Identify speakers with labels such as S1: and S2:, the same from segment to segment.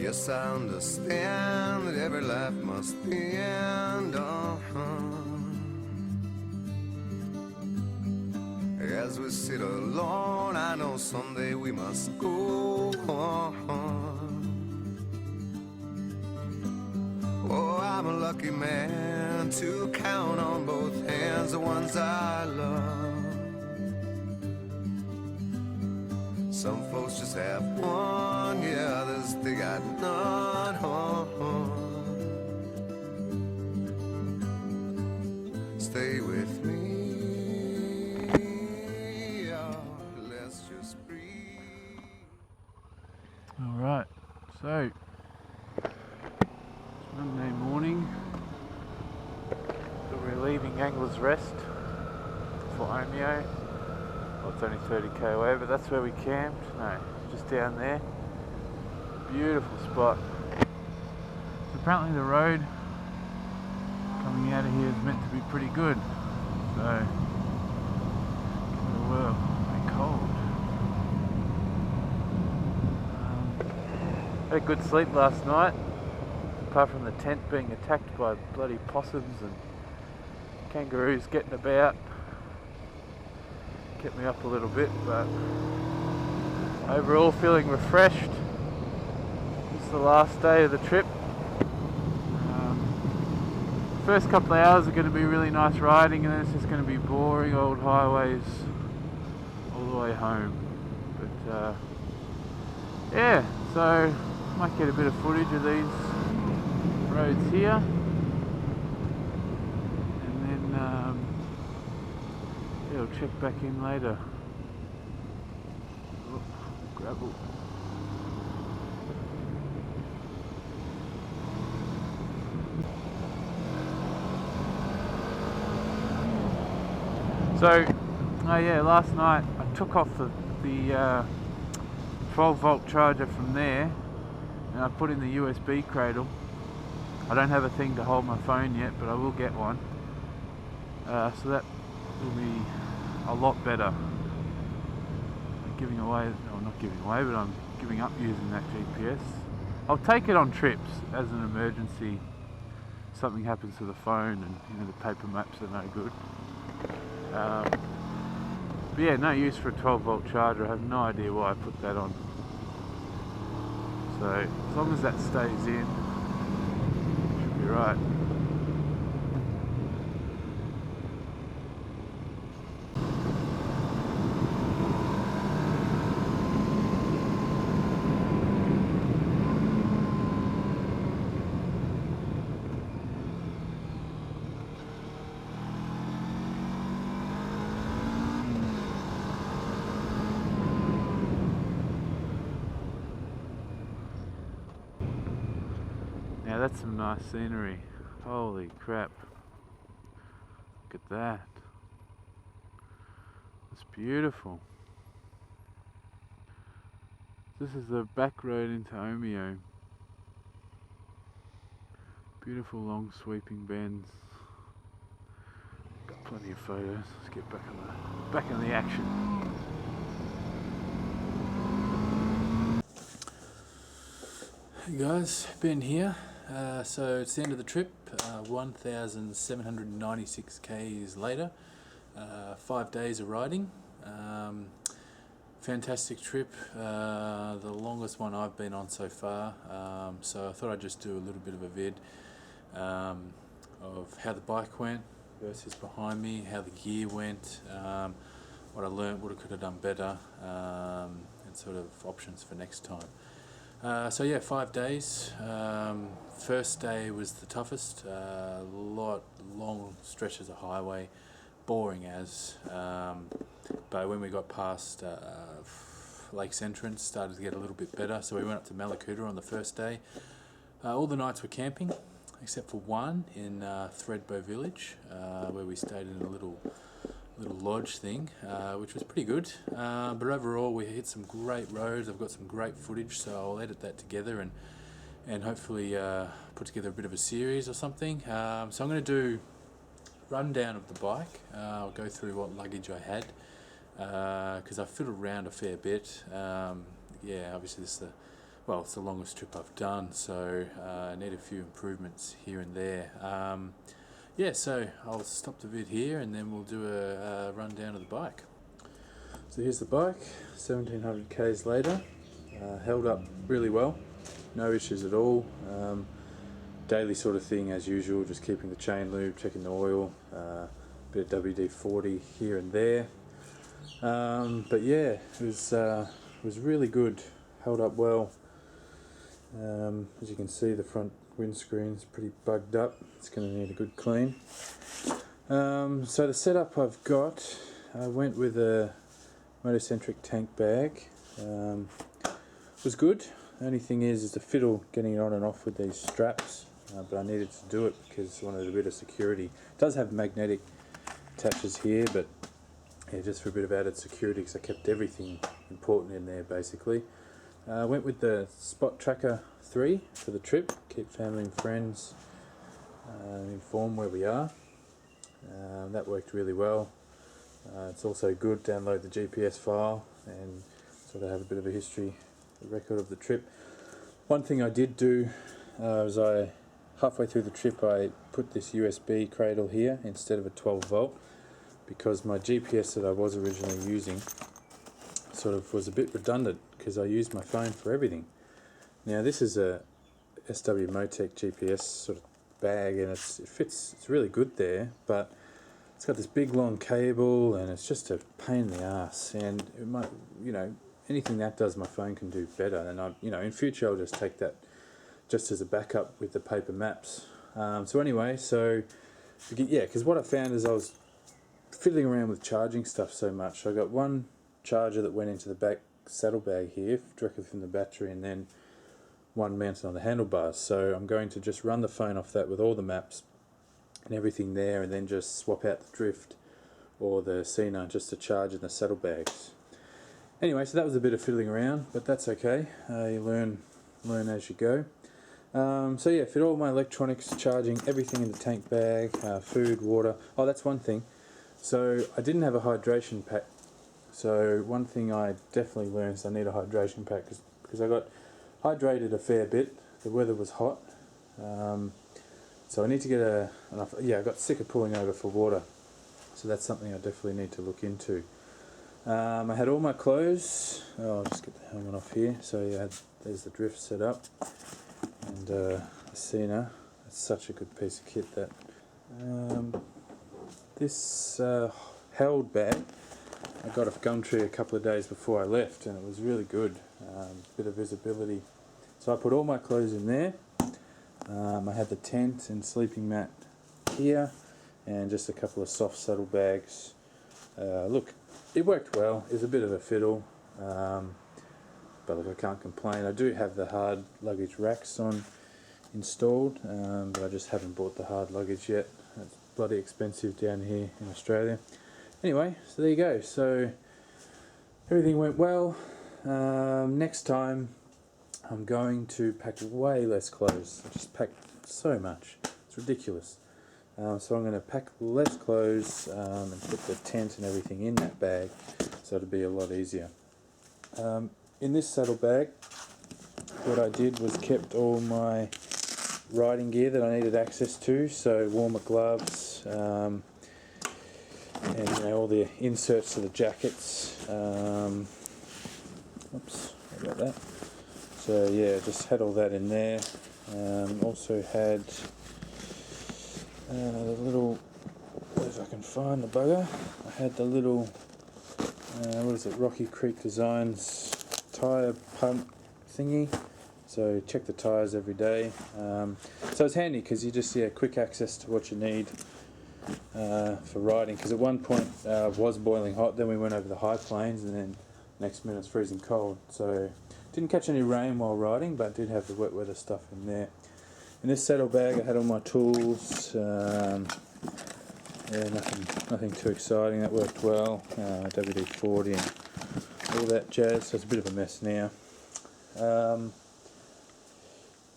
S1: Yes, I understand that every life must end. As we sit alone, I know someday we must go on. Oh, I'm a lucky man to count on both hands the ones I love. Some folks just have one, yeah, others they got none. Stay with me, oh, let's just breathe.
S2: Alright, so it's Monday morning. We're leaving Anglers Rest for Omeo. Well, it's only 30k away, but that's where we camped. No, just down there. Beautiful spot. So apparently the road coming out of here is meant to be pretty good. So, give it a whirl. Very cold. Had a good sleep last night, apart from the tent being attacked by bloody possums and kangaroos getting about. Kept me up a little bit, but overall feeling refreshed. It's the last day of the trip. First couple of hours are going to be really nice riding, and then it's just going to be boring old highways all the way home. But yeah, so might get a bit of footage of these roads here, and then yeah, I'll check back in later. Oh, gravel. So, oh yeah, last night I took off the 12 volt charger from there, and I put in the USB cradle. I don't have a thing to hold my phone yet, but I will get one. So that will be a lot better. I'm giving away, or not giving away, but I'm giving up using that GPS. I'll take it on trips as an emergency. Something happens to the phone, and the paper maps are no good. But yeah, no use for a 12 volt charger. I have no idea why I put that on. So as long as that stays in, should be right. Now that's some nice scenery. Holy crap. Look at that. It's beautiful. This is the back road into Omeo. Beautiful long sweeping bends. Got plenty of photos. Let's get back in the action. Hey guys, Ben here. So it's the end of the trip. 1,796 k's later. 5 days of riding. Fantastic trip. The longest one I've been on so far. So I thought I'd just do a little bit of a vid of how the bike went versus behind me, how the gear went, what I learnt, what I could have done better, and sort of options for next time. So yeah, 5 days. First day was the toughest. Long stretches of highway, boring as. But when we got past Lakes Entrance, started to get a little bit better. So we went up to Mallacoota on the first day. All the nights were camping, except for one in Thredbo Village, where we stayed in a little lodge thing, which was pretty good. But overall, we hit some great roads. I've got some great footage, so I'll edit that together and hopefully put together a bit of a series or something. So I'm going to do rundown of the bike. I'll go through what luggage I had, because I fiddled around a fair bit. Yeah, obviously this is well, it's the longest trip I've done, so I need a few improvements here and there. Yeah, so I'll stop the vid here and then we'll do a rundown of the bike. So here's the bike, 1700 k's later, held up really well, no issues at all. Daily sort of thing as usual, just keeping the chain lube, checking the oil, bit of WD-40 here and there. But yeah, it was really good, held up well. As you can see, the front windscreen's pretty bugged up, it's going to need a good clean. So the setup I've got, I went with a Motocentric tank bag. Was good. The only thing is the fiddle getting it on and off with these straps, but I needed to do it because I wanted a bit of security. It does have magnetic attaches here, but yeah, just for a bit of added security because I kept everything important in there basically. Went with the Spot Tracker 3 for the trip, keep family and friends informed where we are. That worked really well. It's also good, download the GPS file and sort of have a bit of a history, a record of the trip. One thing I did do was halfway through the trip I put this USB cradle here instead of a 12 volt because my GPS that I was originally using sort of was a bit redundant because I used my phone for everything. Now this is a SW Motec GPS sort of bag and it fits, it's really good there, but it's got this big long cable and it's just a pain in the ass, and it might, you know, anything that does my phone can do better, and I, you know, in future I'll just take that just as a backup with the paper maps. So anyway, so yeah, because what I found is I was fiddling around with charging stuff so much. I got one charger that went into the back saddlebag here directly from the battery, and then one mounted on the handlebars. So I'm going to just run the phone off that with all the maps and everything there, and then just swap out the Drift or the Sena just to charge in the saddlebags. Anyway, so that was a bit of fiddling around, but that's okay. You learn as you go. So yeah, fit all my electronics, charging everything in the tank bag, food, water. Oh, that's one thing. So I didn't have a hydration pack. So one thing I definitely learned is I need a hydration pack because I got hydrated a fair bit. The weather was hot. So I need to get enough. Yeah, I got sick of pulling over for water. So that's something I definitely need to look into. I had all my clothes. Oh, I'll just get the helmet off here. So yeah, there's the Drift set up. And the Sena. That's such a good piece of kit, that. This held bag I got off Gumtree a couple of days before I left, and it was really good. Bit of visibility. So I put all my clothes in there. I had the tent and sleeping mat here, and just a couple of soft saddlebags. Look, it worked well. It was a bit of a fiddle, but look, I can't complain. I do have the hard luggage racks installed, but I just haven't bought the hard luggage yet. It's bloody expensive down here in Australia. Anyway, so there you go. So everything went well. Next time I'm going to pack way less clothes. I just packed so much. It's ridiculous. So I'm going to pack less clothes and put the tent and everything in that bag, so it'll be a lot easier. In this saddlebag, what I did was kept all my riding gear that I needed access to, so warmer gloves, and you know, all the inserts to the jackets. Oops, sorry about that. So yeah, just had all that in there. Also had the little, if I can find the bugger, I had the little, what is it, Rocky Creek Designs tyre pump thingy. So check the tyres every day. So it's handy because you just quick access to what you need for riding. Because at one point it was boiling hot, then we went over the high plains, and then next minute it's freezing cold. So didn't catch any rain while riding, but did have the wet weather stuff in there. In this saddlebag I had all my tools. Yeah, nothing too exciting. That worked well. WD-40 and all that jazz. So it's a bit of a mess now.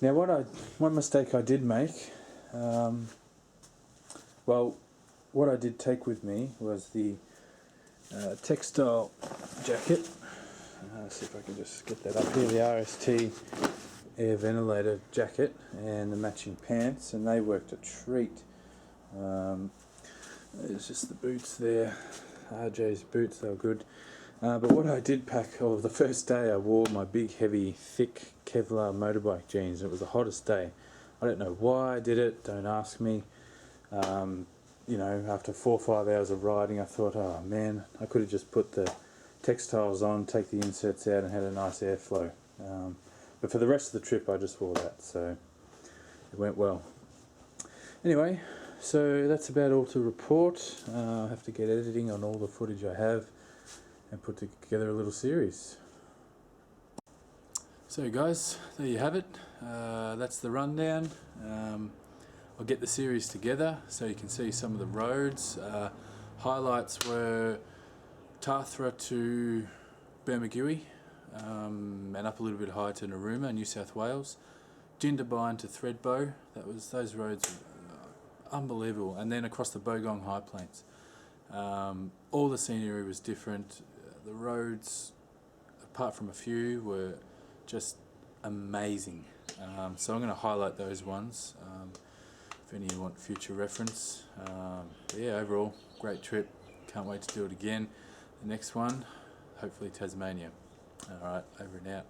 S2: Now one mistake I did make, well, what I did take with me was the textile jacket. See if I can just get that up here. The RST air ventilator jacket and the matching pants, and they worked a treat. There's just the boots there, RJ's boots, they were good. But what I did pack, the first day I wore my big, heavy, thick Kevlar motorbike jeans. It was the hottest day. I don't know why I did it, don't ask me. You know, after 4 or 5 hours of riding, I thought, oh man, I could have just put the textiles on, take the inserts out, and had a nice airflow. But for the rest of the trip, I just wore that, so it went well. Anyway, so that's about all to report. I'll have to get editing on all the footage I have and put together a little series. So guys, there you have it. That's the rundown. I'll get the series together so you can see some of the roads. Highlights were Tathra to Bermagui, and up a little bit higher to Narooma, New South Wales. Jindabyne to Thredbo. Those roads were unbelievable. And then across the Bogong High Plains. All the scenery was different. The roads, apart from a few, were just amazing. So I'm going to highlight those ones if any of you want future reference. But yeah, overall, great trip. Can't wait to do it again. The next one, hopefully Tasmania. Alright, over and out.